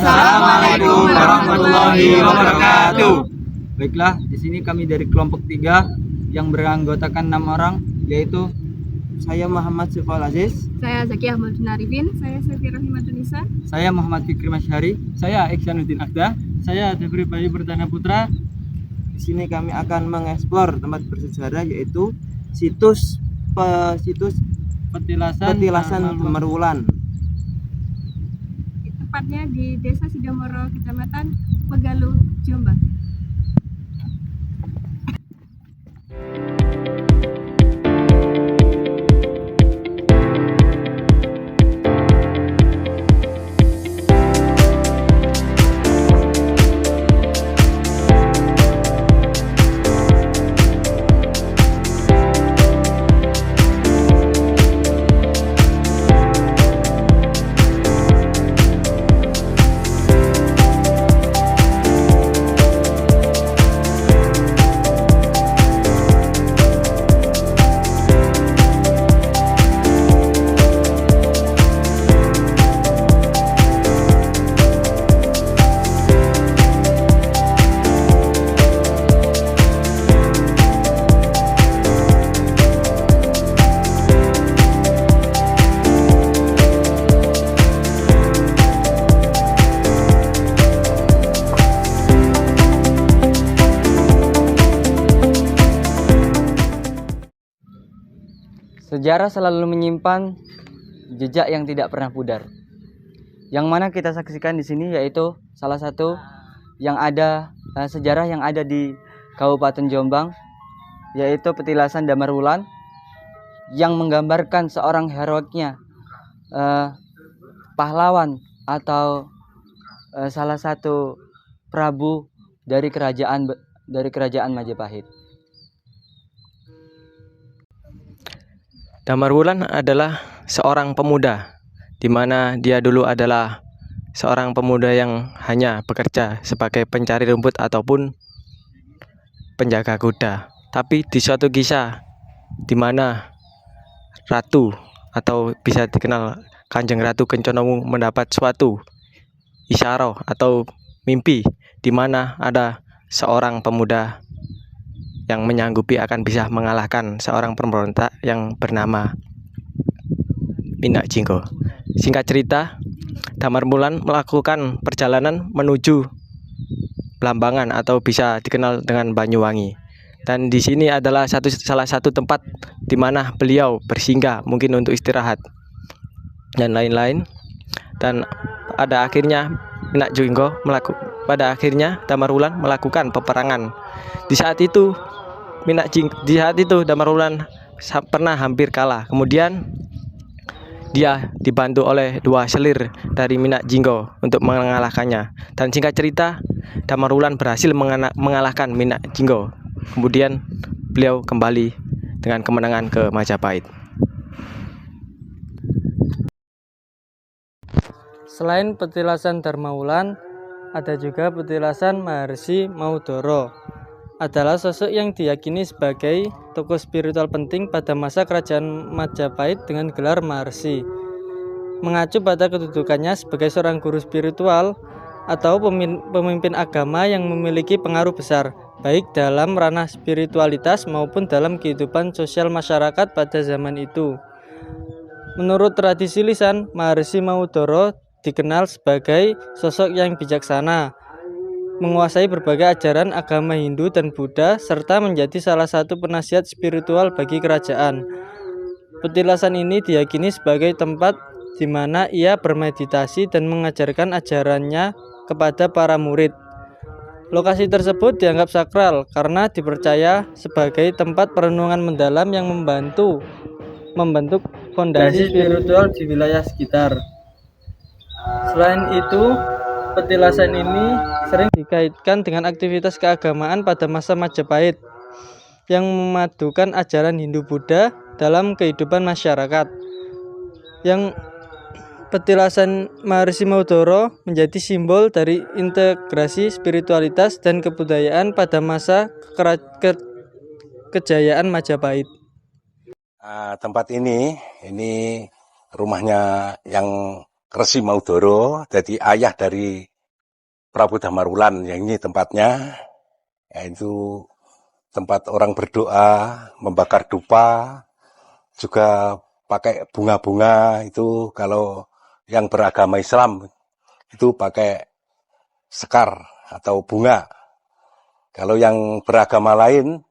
Assalamualaikum warahmatullahi wabarakatuh. Baiklah, di sini kami dari kelompok 3 yang beranggotakan 6 orang, yaitu saya Muhammad Sifal Aziz, Saya Zaki Ahmad Narifin, saya Sefi Rahimatunisa, saya Muhammad Fikri Masyari, Saya Iksanuddin Akda, saya Devri Bayu Perdana Putra. Di sini kami akan mengeksplor tempat bersejarah, yaitu situs Petilasan Damarwulan. tepatnya di Desa Sidamoro, Kecamatan Pegaluh, Jombang. sejarah selalu menyimpan jejak yang tidak pernah pudar. Yang mana kita saksikan di sini yaitu salah satu yang ada sejarah yang ada di Kabupaten Jombang, yaitu petilasan Damarwulan yang menggambarkan seorang heroiknya pahlawan atau salah satu prabu dari kerajaan Majapahit. Damarwulan adalah seorang pemuda, di mana dia dulu adalah seorang pemuda yang hanya bekerja sebagai pencari rumput ataupun penjaga kuda. Tapi di suatu kisah di mana ratu atau bisa dikenal Kanjeng Ratu Kenconowu mendapat suatu isyarah atau mimpi di mana ada seorang pemuda yang menyanggupi akan bisa mengalahkan seorang pemberontak yang bernama Minak Jinggo. Singkat cerita, Damarwulan melakukan perjalanan menuju Blambangan atau bisa dikenal dengan Banyuwangi. Dan di sini adalah salah satu tempat di mana beliau bersinggah, mungkin untuk istirahat dan lain-lain. Dan pada akhirnya Damarwulan melakukan peperangan. Di saat itu Damarwulan pernah hampir kalah. Kemudian dia dibantu oleh 2 selir dari Minak Jinggo untuk mengalahkannya. Dan singkat cerita, Damarwulan berhasil mengalahkan Minak Jinggo. Kemudian beliau kembali dengan kemenangan ke Majapahit. Selain petilasan Damarwulan, ada juga petilasan Maharsi Maudoro. Adalah sosok yang diyakini sebagai tokoh spiritual penting pada masa kerajaan Majapahit dengan gelar Maharsi. Mengacu pada kedudukannya sebagai seorang guru spiritual atau pemimpin agama yang memiliki pengaruh besar, baik dalam ranah spiritualitas maupun dalam kehidupan sosial masyarakat pada zaman itu. Menurut tradisi lisan, Maharsi Maudoro dikenal sebagai sosok yang bijaksana, menguasai berbagai ajaran agama Hindu dan Buddha, serta menjadi salah satu penasihat spiritual bagi kerajaan. Petilasan ini diyakini sebagai tempat di mana ia bermeditasi dan mengajarkan ajarannya kepada para murid. Lokasi tersebut dianggap sakral karena dipercaya sebagai tempat perenungan mendalam yang membentuk fondasi spiritual di wilayah sekitar. Selain itu, petilasan ini sering dikaitkan dengan aktivitas keagamaan pada masa Majapahit yang memadukan ajaran Hindu-Buddha dalam kehidupan masyarakat. Yang petilasan Maharsi Maudoro menjadi simbol dari integrasi spiritualitas dan kebudayaan pada masa kejayaan Majapahit. Tempat ini rumahnya yang Resi Maudoro, jadi ayah dari Prabu Damarwulan, yang ini tempatnya, yaitu tempat orang berdoa, membakar dupa, juga pakai bunga-bunga. Itu kalau yang beragama Islam itu pakai sekar atau bunga. Kalau yang beragama lain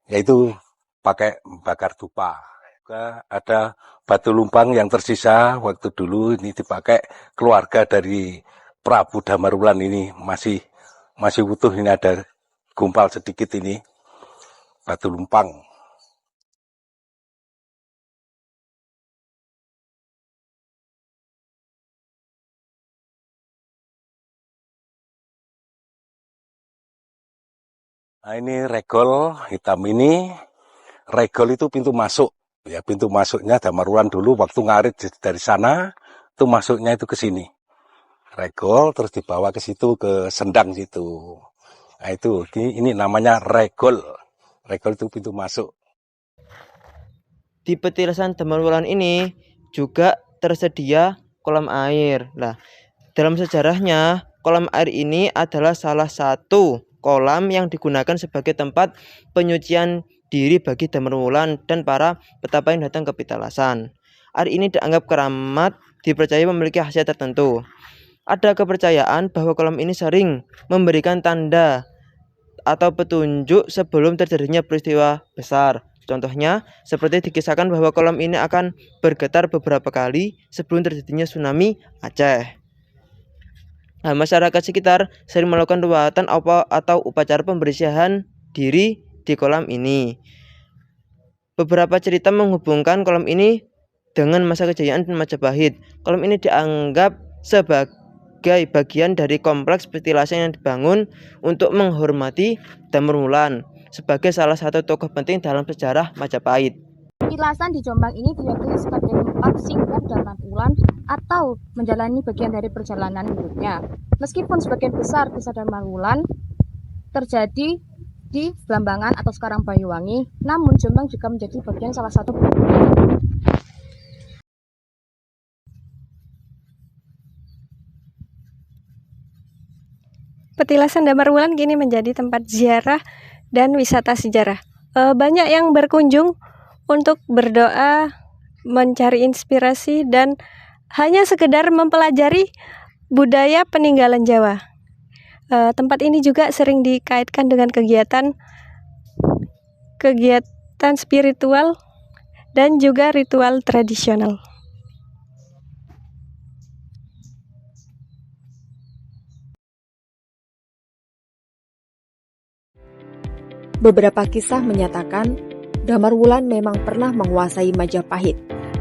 yaitu pakai bakar dupa. Juga ada batu lumpang yang tersisa waktu dulu ini dipakai keluarga dari Prabu Damarwulan, ini masih utuh. Ini ada gumpal sedikit, ini batu lumpang. Nah, ini regol hitam ini. Regol itu pintu masuk. Ya, pintu masuknya Damarwulan dulu waktu ngarit dari sana, itu masuknya itu ke sini. Regol terus dibawa ke situ, ke Sendang situ. Nah, itu ini namanya regol. Regol itu pintu masuk. Di petilasan Damarwulan ini juga tersedia kolam air. Nah, dalam sejarahnya kolam air ini adalah salah satu kolam yang digunakan sebagai tempat penyucian diri bagi Damarwulan dan para petapa yang datang ke Petelasan. Air ini dianggap keramat, dipercaya memiliki khasiat tertentu. Ada kepercayaan bahwa kolam ini sering memberikan tanda atau petunjuk sebelum terjadinya peristiwa besar. Contohnya, seperti dikisahkan bahwa kolam ini akan bergetar beberapa kali sebelum terjadinya tsunami Aceh. Nah, masyarakat sekitar sering melakukan ruatan atau upacara pembersihan diri di kolam ini. Beberapa cerita menghubungkan kolam ini dengan masa kejayaan Majapahit. Kolam ini dianggap sebagai bagian dari kompleks petilasan yang dibangun untuk menghormati Damarwulan sebagai salah satu tokoh penting dalam sejarah Majapahit. Petilasan di Jombang ini diyakini sebagai tempat singgah Damarwulan atau menjalani bagian dari perjalanan hidupnya. Meskipun sebagian besar kisah Damarwulan terjadi di Blambangan atau sekarang Banyuwangi, namun Jombang juga menjadi bagian salah satu. Petilasan Damarwulan kini menjadi tempat ziarah dan wisata sejarah. Banyak yang berkunjung untuk berdoa, mencari inspirasi, dan hanya sekedar mempelajari budaya peninggalan Jawa. Tempat ini juga sering dikaitkan dengan kegiatan spiritual dan juga ritual tradisional. Beberapa kisah menyatakan Damarwulan memang pernah menguasai Majapahit,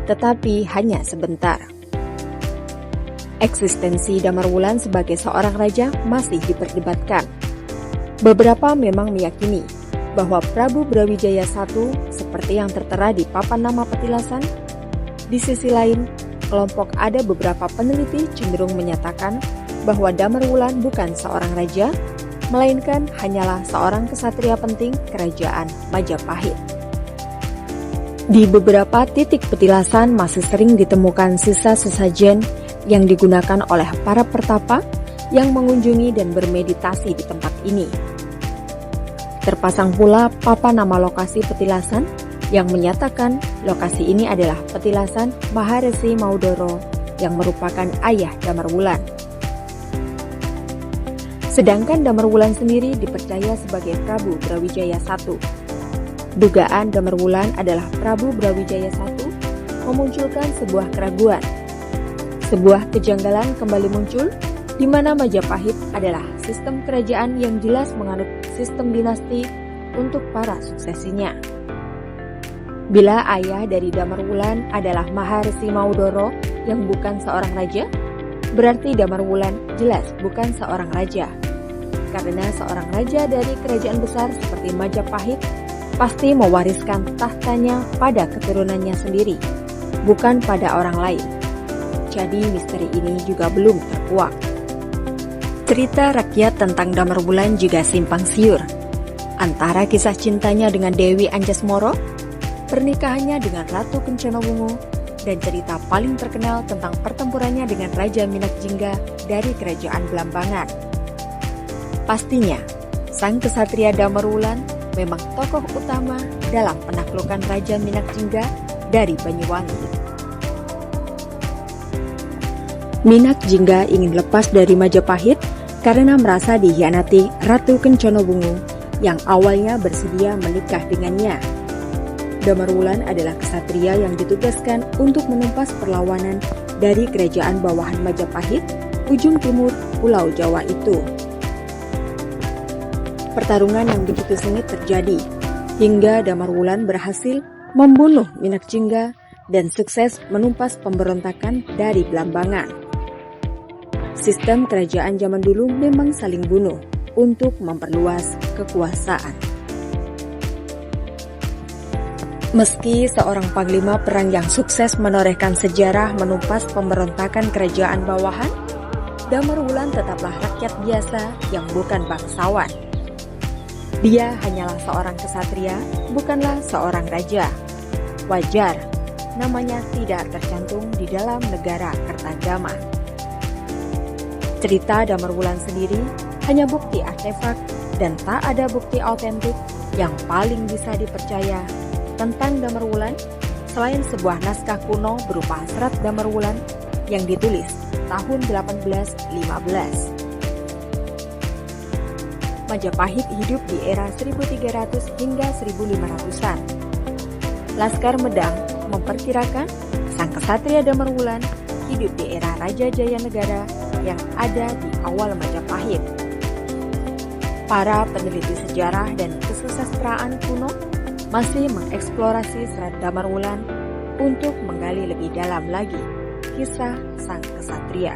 tetapi hanya sebentar. Eksistensi Damarwulan sebagai seorang raja masih diperdebatkan. Beberapa memang meyakini bahwa Prabu Brawijaya I seperti yang tertera di papan nama petilasan. Di sisi lain, ada beberapa peneliti cenderung menyatakan bahwa Damarwulan bukan seorang raja, melainkan hanyalah seorang kesatria penting kerajaan Majapahit. Di beberapa titik petilasan masih sering ditemukan sisa sesajen yang digunakan oleh para pertapa yang mengunjungi dan bermeditasi di tempat ini. Terpasang pula papan nama lokasi petilasan yang menyatakan lokasi ini adalah petilasan Maharesi Maudoro yang merupakan ayah Damarwulan. Sedangkan Damarwulan sendiri dipercaya sebagai Prabu Brawijaya I. Dugaan Damarwulan adalah Prabu Brawijaya I memunculkan sebuah keraguan. Sebuah kejanggalan kembali muncul, di mana Majapahit adalah sistem kerajaan yang jelas menganut sistem dinasti untuk para suksesinya. Bila ayah dari Damarwulan adalah Maharesi Maudoro yang bukan seorang raja, berarti Damarwulan jelas bukan seorang raja. Karena seorang raja dari kerajaan besar seperti Majapahit pasti mewariskan tahtanya pada keturunannya sendiri, bukan pada orang lain. Jadi misteri ini juga belum terkuak. Cerita rakyat tentang Damarwulan juga simpang siur. Antara kisah cintanya dengan Dewi Anjasmoro, pernikahannya dengan Ratu Kencenowungu, dan cerita paling terkenal tentang pertempurannya dengan Raja Minakjingga dari Kerajaan Blambangan. Pastinya, sang kesatria Damarwulan memang tokoh utama dalam penaklukan Raja Minakjingga dari Banyuwangi. Minakjingga ingin lepas dari Majapahit karena merasa dikhianati Ratu Kenconobungu yang awalnya bersedia menikah dengannya. Damarwulan adalah kesatria yang ditugaskan untuk menumpas perlawanan dari kerajaan bawahan Majapahit ujung timur Pulau Jawa itu. Pertarungan yang begitu sengit terjadi hingga Damarwulan berhasil membunuh Minakjingga dan sukses menumpas pemberontakan dari Blambangan. Sistem kerajaan zaman dulu memang saling bunuh untuk memperluas kekuasaan. Meski seorang panglima perang yang sukses menorehkan sejarah menumpas pemberontakan kerajaan bawahan, Damarwulan tetaplah rakyat biasa yang bukan bangsawan. Dia hanyalah seorang kesatria, bukanlah seorang raja. Wajar, namanya tidak tercantum di dalam negara Kertagama. Cerita Damarwulan sendiri hanya bukti artefak dan tak ada bukti autentik yang paling bisa dipercaya tentang Damarwulan selain sebuah naskah kuno berupa Serat Damarwulan yang ditulis tahun 1815. Majapahit hidup di era 1300 hingga 1500-an. Laskar Medang memperkirakan sang kesatria Damarwulan hidup di era Raja Jayanegara yang ada di awal Majapahit. Para peneliti sejarah dan kesusastraan kuno masih mengeksplorasi Serat Damarwulan untuk menggali lebih dalam lagi kisah sang kesatria.